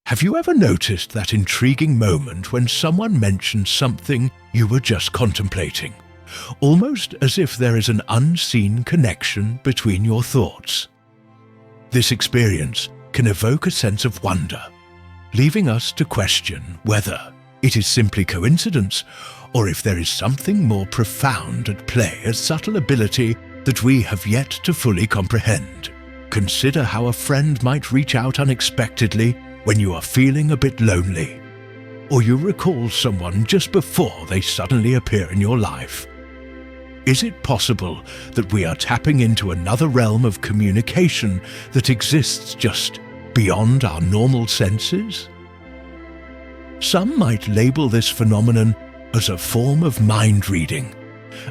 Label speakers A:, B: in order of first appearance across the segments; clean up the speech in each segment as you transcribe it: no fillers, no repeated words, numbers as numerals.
A: Have you ever noticed that intriguing moment when someone mentions something you were just contemplating, almost as if there is an unseen connection between your thoughts? This experience can evoke a sense of wonder, leaving us to question whether it is simply coincidence or if there is something more profound at play, a subtle ability that we have yet to fully comprehend. Consider how a friend might reach out unexpectedly when you are feeling a bit lonely, or you recall someone just before they suddenly appear in your life. Is it possible that we are tapping into another realm of communication that exists just beyond our normal senses? Some might label this phenomenon as a form of mind reading,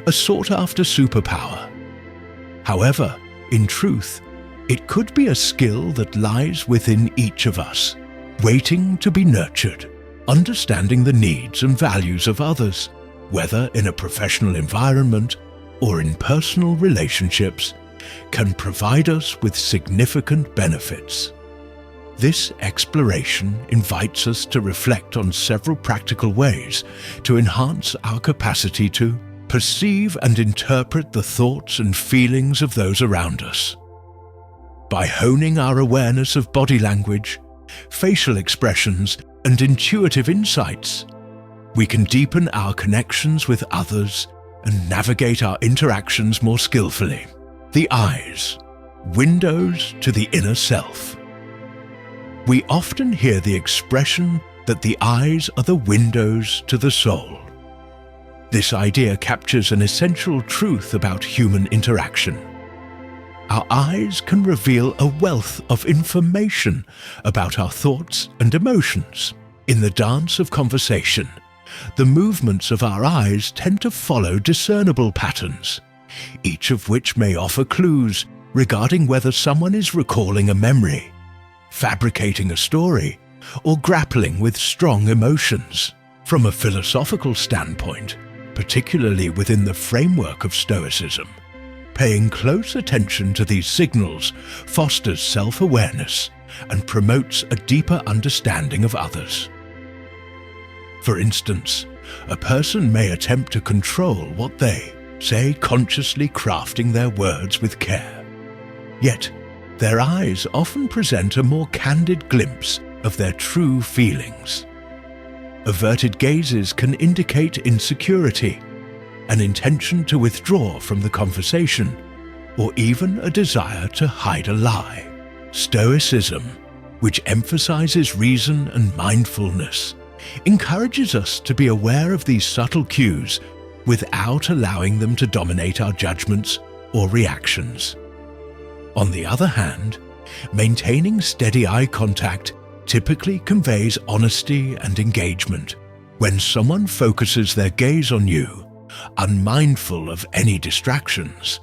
A: a sought-after superpower. However, in truth, it could be a skill that lies within each of us, waiting to be nurtured. Understanding the needs and values of others, whether in a professional environment or in personal relationships, can provide us with significant benefits. This exploration invites us to reflect on several practical ways to enhance our capacity to perceive and interpret the thoughts and feelings of those around us. By honing our awareness of body language, facial expressions, and intuitive insights, we can deepen our connections with others and navigate our interactions more skillfully. The eyes, windows to the inner self. We often hear the expression that the eyes are the windows to the soul. This idea captures an essential truth about human interaction. Our eyes can reveal a wealth of information about our thoughts and emotions. In the dance of conversation, the movements of our eyes tend to follow discernible patterns, each of which may offer clues regarding whether someone is recalling a memory, fabricating a story, or grappling with strong emotions. From a philosophical standpoint, particularly within the framework of Stoicism, paying close attention to these signals fosters self-awareness and promotes a deeper understanding of others. For instance, a person may attempt to control what they say, consciously crafting their words with care. Yet, their eyes often present a more candid glimpse of their true feelings. Averted gazes can indicate insecurity, an intention to withdraw from the conversation, or even a desire to hide a lie. Stoicism, which emphasizes reason and mindfulness, encourages us to be aware of these subtle cues without allowing them to dominate our judgments or reactions. On the other hand, maintaining steady eye contact typically conveys honesty and engagement. When someone focuses their gaze on you, unmindful of any distractions,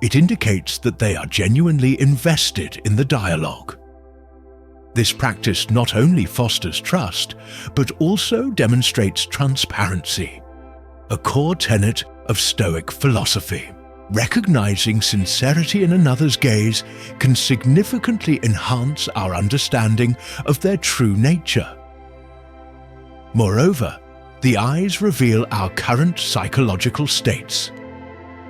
A: it indicates that they are genuinely invested in the dialogue. This practice not only fosters trust, but also demonstrates transparency, a core tenet of Stoic philosophy. Recognizing sincerity in another's gaze can significantly enhance our understanding of their true nature. Moreover, the eyes reveal our current psychological states.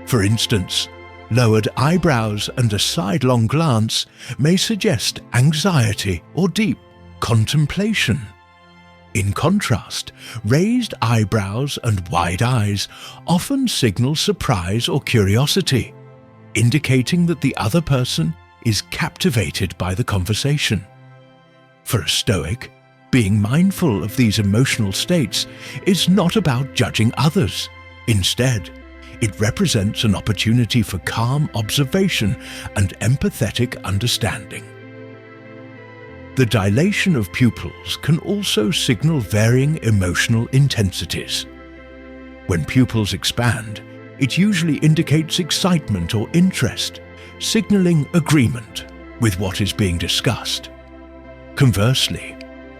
A: For instance, lowered eyebrows and a sidelong glance may suggest anxiety or deep contemplation. In contrast, raised eyebrows and wide eyes often signal surprise or curiosity, indicating that the other person is captivated by the conversation. For a Stoic, being mindful of these emotional states is not about judging others. Instead, it represents an opportunity for calm observation and empathetic understanding. The dilation of pupils can also signal varying emotional intensities. When pupils expand, it usually indicates excitement or interest, signaling agreement with what is being discussed. Conversely,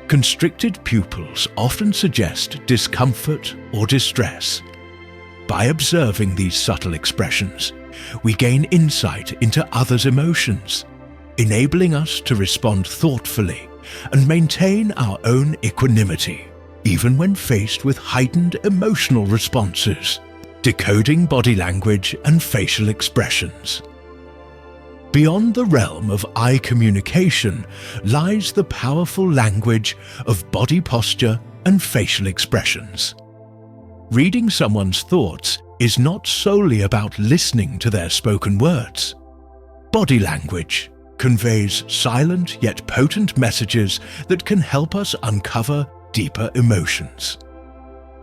A: constricted pupils often suggest discomfort or distress. By observing these subtle expressions, we gain insight into others' emotions, enabling us to respond thoughtfully and maintain our own equanimity, even when faced with heightened emotional responses, decoding body language and facial expressions. Beyond the realm of eye communication lies the powerful language of body posture and facial expressions. Reading someone's thoughts is not solely about listening to their spoken words. Body language conveys silent yet potent messages that can help us uncover deeper emotions.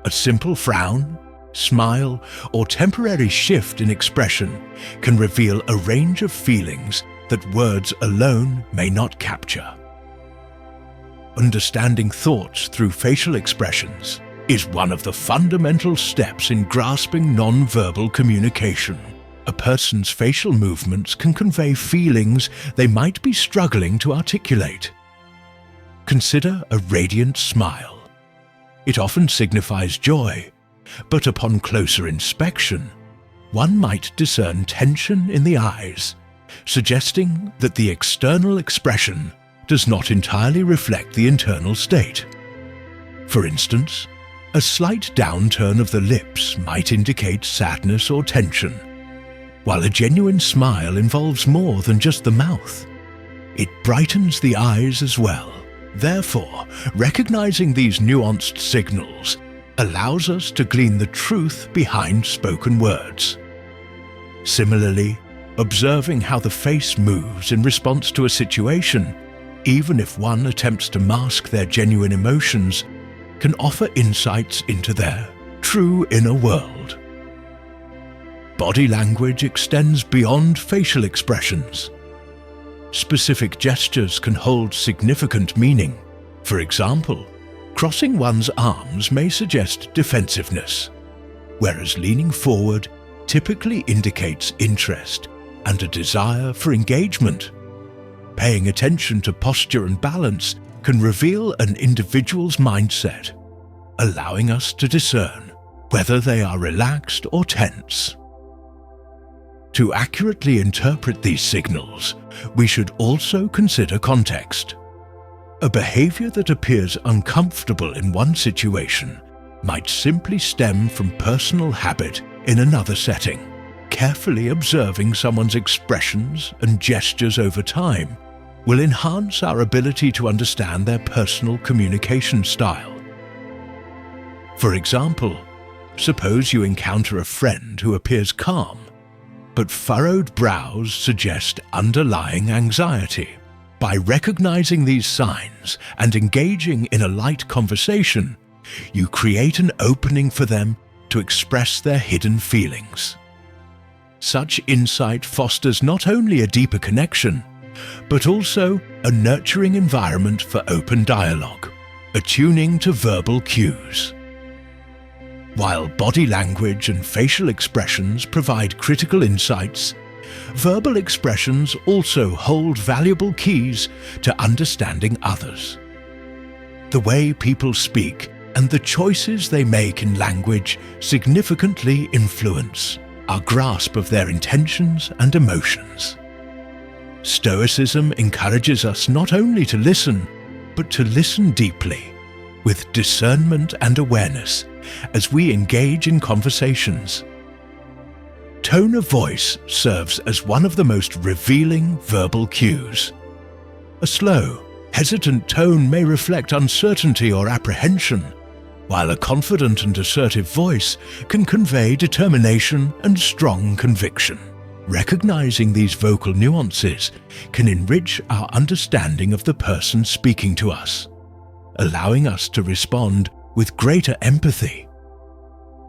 A: A simple frown, smile, or temporary shift in expression can reveal a range of feelings that words alone may not capture. Understanding thoughts through facial expressions is one of the fundamental steps in grasping nonverbal communication. A person's facial movements can convey feelings they might be struggling to articulate. Consider a radiant smile. It often signifies joy, but upon closer inspection, one might discern tension in the eyes, suggesting that the external expression does not entirely reflect the internal state. For instance, a slight downturn of the lips might indicate sadness or tension, while a genuine smile involves more than just the mouth. It brightens the eyes as well. Therefore, recognizing these nuanced signals allows us to glean the truth behind spoken words. Similarly, observing how the face moves in response to a situation, even if one attempts to mask their genuine emotions, can offer insights into their true inner world. Body language extends beyond facial expressions. Specific gestures can hold significant meaning. For example, crossing one's arms may suggest defensiveness, whereas leaning forward typically indicates interest and a desire for engagement. Paying attention to posture and balance can reveal an individual's mindset, allowing us to discern whether they are relaxed or tense. To accurately interpret these signals, we should also consider context. A behavior that appears uncomfortable in one situation might simply stem from personal habit in another setting. Carefully observing someone's expressions and gestures over time will enhance our ability to understand their personal communication style. For example, suppose you encounter a friend who appears calm, but furrowed brows suggest underlying anxiety. By recognizing these signs and engaging in a light conversation, you create an opening for them to express their hidden feelings. Such insight fosters not only a deeper connection, but also a nurturing environment for open dialogue, attuning to verbal cues. While body language and facial expressions provide critical insights, verbal expressions also hold valuable keys to understanding others. The way people speak and the choices they make in language significantly influence our grasp of their intentions and emotions. Stoicism encourages us not only to listen, but to listen deeply, with discernment and awareness, as we engage in conversations. Tone of voice serves as one of the most revealing verbal cues. A slow, hesitant tone may reflect uncertainty or apprehension, while a confident and assertive voice can convey determination and strong conviction. Recognizing these vocal nuances can enrich our understanding of the person speaking to us, allowing us to respond with greater empathy.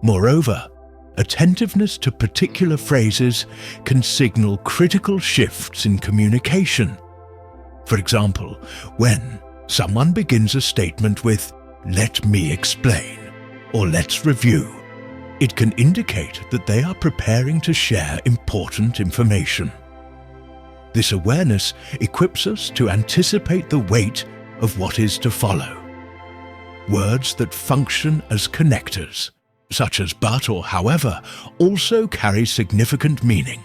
A: Moreover, attentiveness to particular phrases can signal critical shifts in communication. For example, when someone begins a statement with "let me explain" or "let's review," it can indicate that they are preparing to share important information. This awareness equips us to anticipate the weight of what is to follow. Words that function as connectors, such as "but" or "however," also carry significant meaning.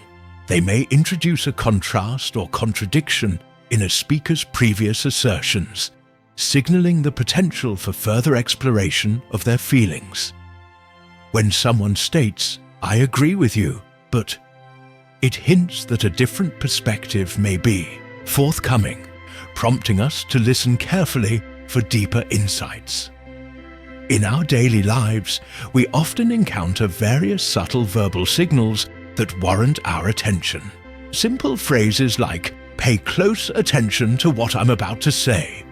A: They may introduce a contrast or contradiction in a speaker's previous assertions, signaling the potential for further exploration of their feelings. When someone states, "I agree with you, but," it hints that a different perspective may be forthcoming, prompting us to listen carefully for deeper insights. In our daily lives, we often encounter various subtle verbal signals that warrant our attention. Simple phrases like, "Pay close attention to what I'm about to say,"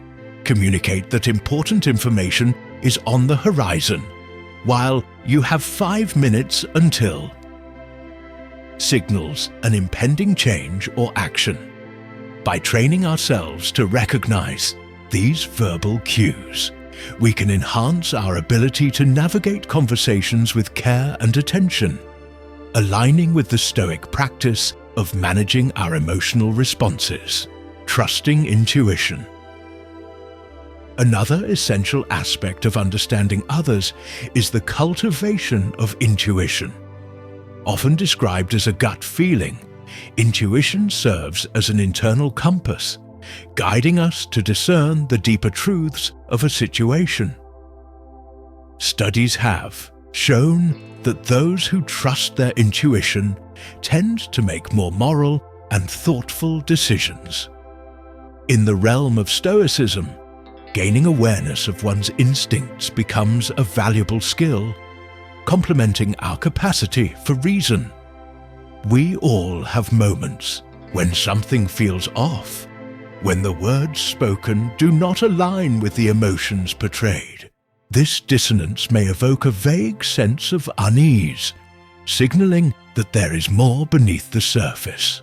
A: communicate that important information is on the horizon, while "You have 5 minutes until" signals an impending change or action. By training ourselves to recognize these verbal cues, we can enhance our ability to navigate conversations with care and attention, aligning with the Stoic practice of managing our emotional responses, trusting intuition. Another essential aspect of understanding others is the cultivation of intuition. Often described as a gut feeling, intuition serves as an internal compass, guiding us to discern the deeper truths of a situation. Studies have shown that those who trust their intuition tend to make more moral and thoughtful decisions. In the realm of Stoicism, gaining awareness of one's instincts becomes a valuable skill, complementing our capacity for reason. We all have moments when something feels off, when the words spoken do not align with the emotions portrayed. This dissonance may evoke a vague sense of unease, signaling that there is more beneath the surface.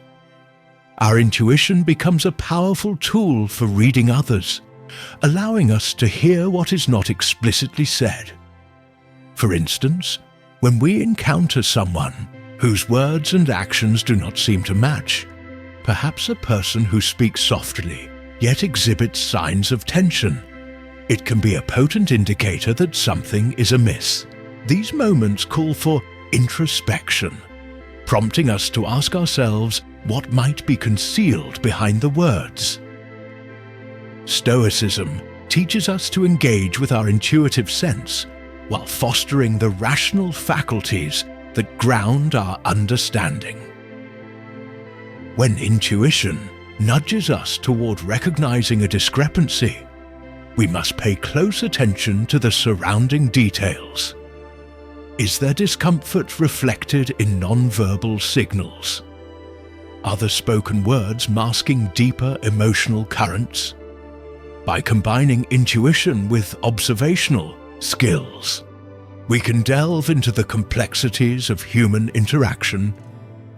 A: Our intuition becomes a powerful tool for reading others, allowing us to hear what is not explicitly said. For instance, when we encounter someone whose words and actions do not seem to match, perhaps a person who speaks softly yet exhibits signs of tension, it can be a potent indicator that something is amiss. These moments call for introspection, prompting us to ask ourselves what might be concealed behind the words. Stoicism teaches us to engage with our intuitive sense while fostering the rational faculties that ground our understanding. When intuition nudges us toward recognizing a discrepancy, we must pay close attention to the surrounding details. Is there discomfort reflected in nonverbal signals? Are the spoken words masking deeper emotional currents? By combining intuition with observational skills, we can delve into the complexities of human interaction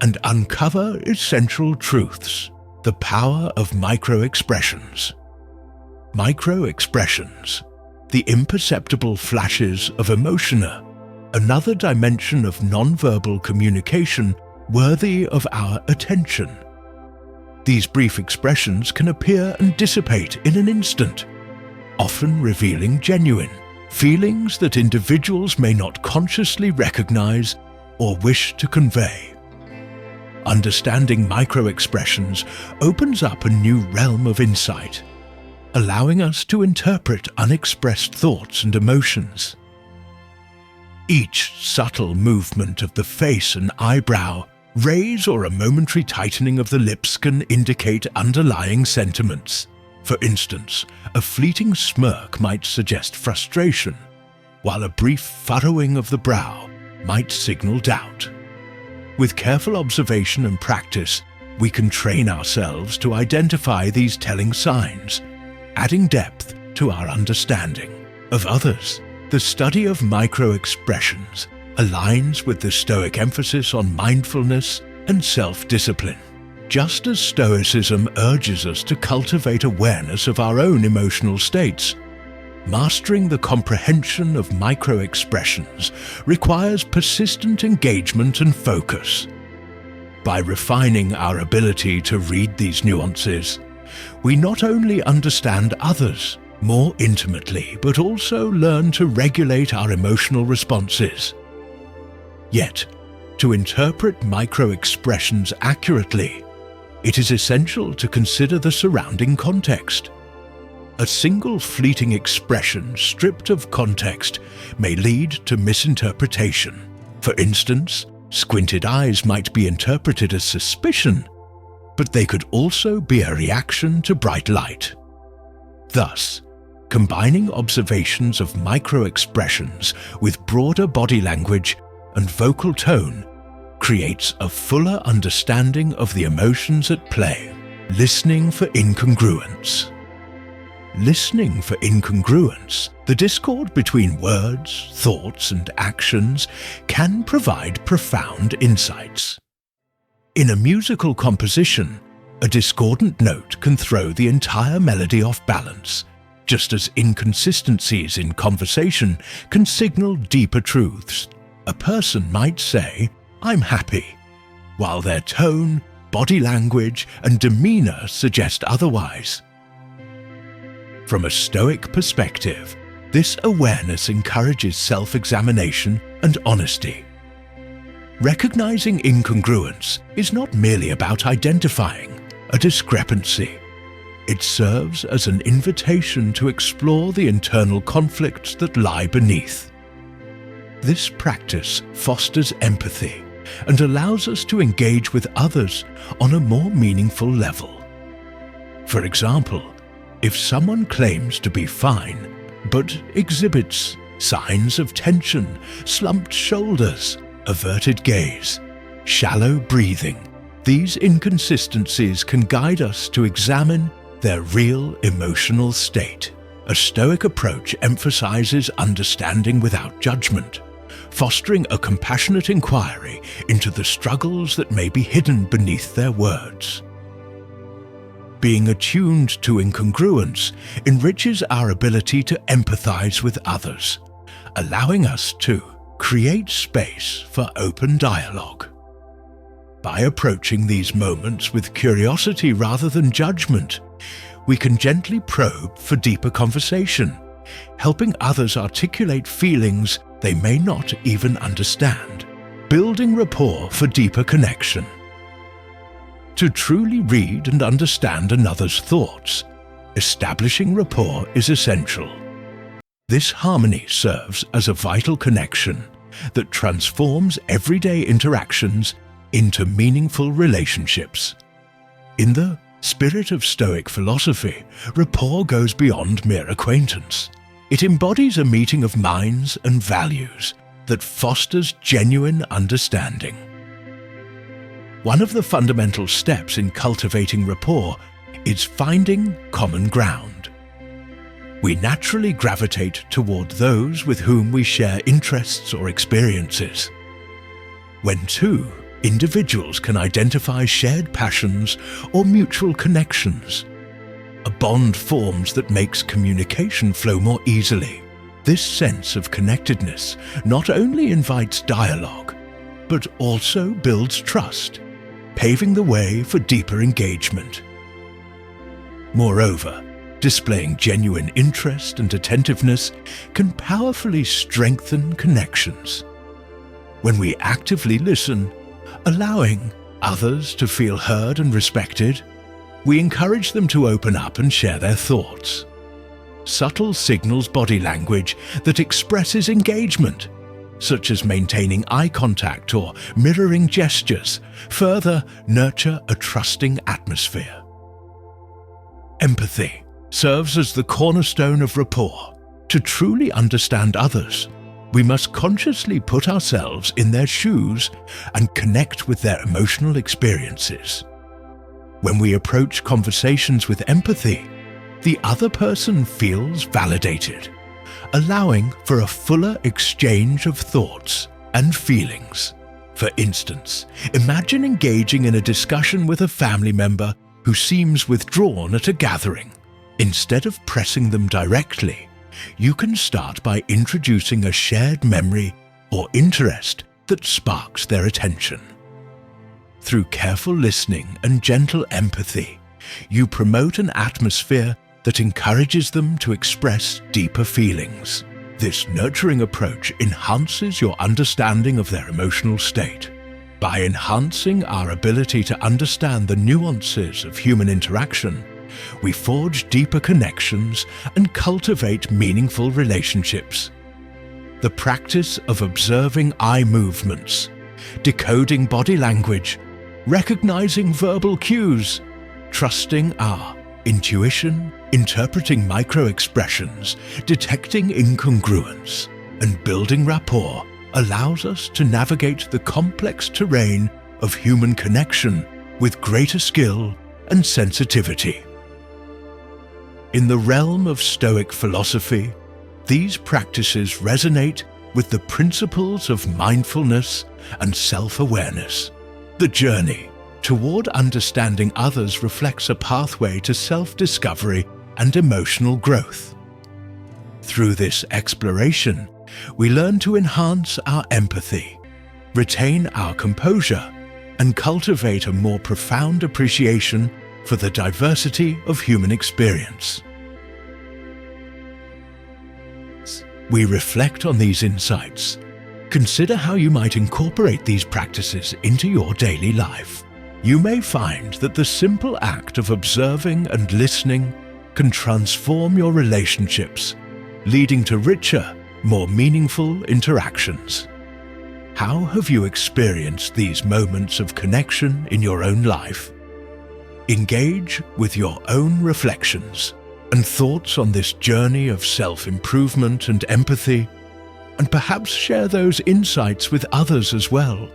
A: and uncover essential truths. The power of micro-expressions. Micro-expressions, the imperceptible flashes of emotion, another dimension of nonverbal communication worthy of our attention. These brief expressions can appear and dissipate in an instant, often revealing genuine feelings that individuals may not consciously recognize or wish to convey. Understanding micro-expressions opens up a new realm of insight, allowing us to interpret unexpressed thoughts and emotions. Each subtle movement of the face and eyebrow raise or a momentary tightening of the lips can indicate underlying sentiments. For instance, a fleeting smirk might suggest frustration, while a brief furrowing of the brow might signal doubt. With careful observation and practice, we can train ourselves to identify these telling signs, adding depth to our understanding of others. The study of micro-expressions aligns with the Stoic emphasis on mindfulness and self-discipline. Just as Stoicism urges us to cultivate awareness of our own emotional states, mastering the comprehension of micro-expressions requires persistent engagement and focus. By refining our ability to read these nuances, we not only understand others more intimately, but also learn to regulate our emotional responses. Yet, to interpret micro-expressions accurately, it is essential to consider the surrounding context. A single fleeting expression stripped of context may lead to misinterpretation. For instance, squinted eyes might be interpreted as suspicion, but they could also be a reaction to bright light. Thus, combining observations of micro-expressions with broader body language and vocal tone creates a fuller understanding of the emotions at play. Listening for incongruence. Listening for incongruence, the discord between words, thoughts, and actions, can provide profound insights. In a musical composition, a discordant note can throw the entire melody off balance, just as inconsistencies in conversation can signal deeper truths. A person might say, "I'm happy," while their tone, body language, and demeanor suggest otherwise. From a Stoic perspective, this awareness encourages self-examination and honesty. Recognizing incongruence is not merely about identifying a discrepancy. It serves as an invitation to explore the internal conflicts that lie beneath. This practice fosters empathy and allows us to engage with others on a more meaningful level. For example, if someone claims to be fine but exhibits signs of tension, slumped shoulders, averted gaze, shallow breathing, these inconsistencies can guide us to examine their real emotional state. A Stoic approach emphasizes understanding without judgment, fostering a compassionate inquiry into the struggles that may be hidden beneath their words. Being attuned to incongruence enriches our ability to empathize with others, allowing us to create space for open dialogue. By approaching these moments with curiosity rather than judgment, we can gently probe for deeper conversation, helping others articulate feelings they may not even understand, building rapport for deeper connection. To truly read and understand another's thoughts, establishing rapport is essential. This harmony serves as a vital connection that transforms everyday interactions into meaningful relationships. In the spirit of Stoic philosophy, rapport goes beyond mere acquaintance. It embodies a meeting of minds and values that fosters genuine understanding. One of the fundamental steps in cultivating rapport is finding common ground. We naturally gravitate toward those with whom we share interests or experiences. When two individuals can identify shared passions or mutual connections, a bond forms that makes communication flow more easily. This sense of connectedness not only invites dialogue, but also builds trust, paving the way for deeper engagement. Moreover, displaying genuine interest and attentiveness can powerfully strengthen connections. When we actively listen, allowing others to feel heard and respected, we encourage them to open up and share their thoughts. Subtle signals body language that expresses engagement, such as maintaining eye contact or mirroring gestures, further nurture a trusting atmosphere. Empathy serves as the cornerstone of rapport. To truly understand others, we must consciously put ourselves in their shoes and connect with their emotional experiences. When we approach conversations with empathy, the other person feels validated, allowing for a fuller exchange of thoughts and feelings. For instance, imagine engaging in a discussion with a family member who seems withdrawn at a gathering. Instead of pressing them directly, you can start by introducing a shared memory or interest that sparks their attention. Through careful listening and gentle empathy, you promote an atmosphere that encourages them to express deeper feelings. This nurturing approach enhances your understanding of their emotional state. By enhancing our ability to understand the nuances of human interaction, we forge deeper connections and cultivate meaningful relationships. The practice of observing eye movements, decoding body language, recognizing verbal cues, trusting our intuition, interpreting micro-expressions, detecting incongruence, and building rapport allows us to navigate the complex terrain of human connection with greater skill and sensitivity. In the realm of Stoic philosophy, these practices resonate with the principles of mindfulness and self-awareness. The journey toward understanding others reflects a pathway to self-discovery and emotional growth. Through this exploration, we learn to enhance our empathy, retain our composure, and cultivate a more profound appreciation for the diversity of human experience. We reflect on these insights. Consider how you might incorporate these practices into your daily life. You may find that the simple act of observing and listening can transform your relationships, leading to richer, more meaningful interactions. How have you experienced these moments of connection in your own life? Engage with your own reflections and thoughts on this journey of self-improvement and empathy, and perhaps share those insights with others as well.